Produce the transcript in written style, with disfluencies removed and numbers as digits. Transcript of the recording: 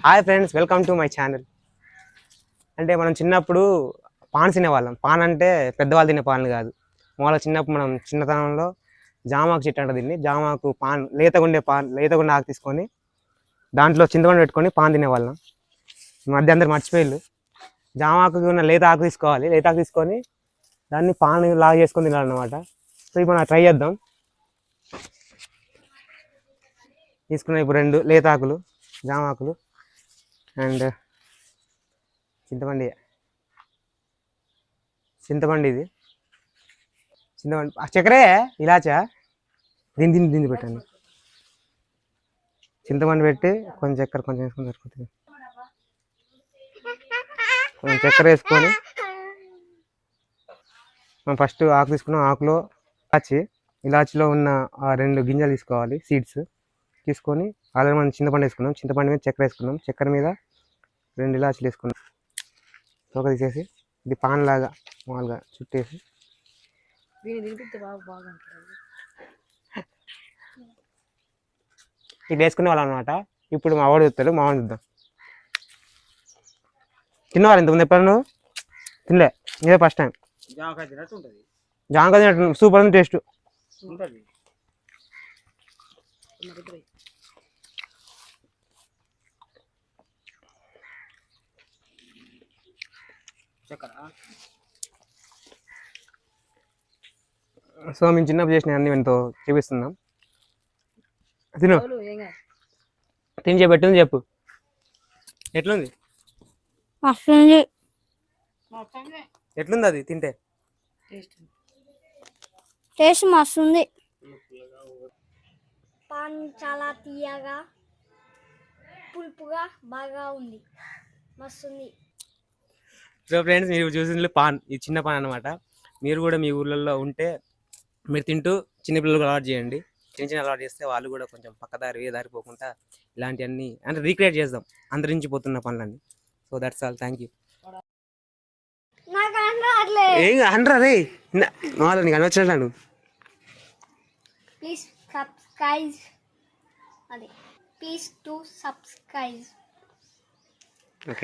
Hi friends, welcome to my channel. అంటే మనం చిన్నప్పుడు పాన్ తినేవాళ్ళం. పాన్ అంటే పెద్దవాళ్ళు తినే పాన్లు కాదు. మామూలుగా చిన్నప్పుడు మనం చిన్నతనంలో జామాకు చెట్టు అంటే దీన్ని జామాకు పాన్ లేతగుండే ఆకు తీసుకొని దాంట్లో చింతపండు పెట్టుకొని పాన్ తినేవాళ్ళం. ఈ మధ్య అందరు మర్చిపోయిళ్ళు. జామాకు ఉన్న లేత ఆకు తీసుకోవాలి. లేత ఆకు తీసుకొని దాన్ని పాన్ లాగా చేసుకొని తినాలన్నమాట. సో ఇప్పుడు మనం ట్రై చేద్దాం. తీసుకున్న ఇప్పుడు 2 లేత ఆకులు, జామాకులు అండ్ చింతపండు ఇది చింతపండు చక్కెరే ఇలాచా దీన్ని పెట్టండి. చింతపండు పెట్టి కొంచెం చక్కెర కొంచెం వేసుకొని సరిపోతుంది. కొంచెం చక్కెర వేసుకొని మనం ఫస్ట్ ఆకు తీసుకున్నాం. ఆకులో ఇలాచిలో ఉన్న 2 గింజలు తీసుకోవాలి, సీడ్స్ తీసుకొని ఆల్రెడీ మనం చింతపండు వేసుకున్నాం. చింతపండు మీద చక్కెర వేసుకున్నాం. చక్కెర మీద 2 ఇలాచీలు వేసుకున్నాం. తోక తీసేసి ఇది పాన్ లాగా మామూలుగా చుట్టేసి ఇది వేసుకునే వాళ్ళం అనమాట. ఇప్పుడు మా వాడు చూస్తాడు, మా వాడు చూద్దాం. తిన్నవారు ఇంతకుముందు ఎప్పుడు నువ్వు తినలే? ఇదే ఫస్ట్ టైం. జామకాయ తిన్నట్టు సూపర్ ఉంది, టేస్ట్ ఉంటుంది. సో మేము చిన్నప్పుడు చేసిన అన్ని ఎంతో చూపిస్తున్నాం. తిను, తిని చెప్పు, చెప్పు ఎట్లుంది? ఎట్లుంది అది తింటే? టేస్ట్ మస్తుంది. పాన్ చాలా తీయగా పులుపుగా బాగా ఉంది, మస్తుంది. సో ఫ్రెండ్స్, మీరు చూసిన పాన్, ఈ చిన్న పాన్ అనమాట. మీరు కూడా మీ ఊర్లలో ఉంటే మీరు తింటూ చిన్నపిల్లలకు అలవాటు చేయండి. చిన్న అలవాటు చేస్తే వాళ్ళు కూడా కొంచెం పక్కదారి దారి పోకుండా ఇలాంటివన్నీ అంటే రీక్రియేట్ చేద్దాం అంతరించిపోతున్న పనులన్నీ. So that's all, thank you. ఏం అనరా రే, నీకు అనవచ్చాను. Please subscribe, please to subscribe.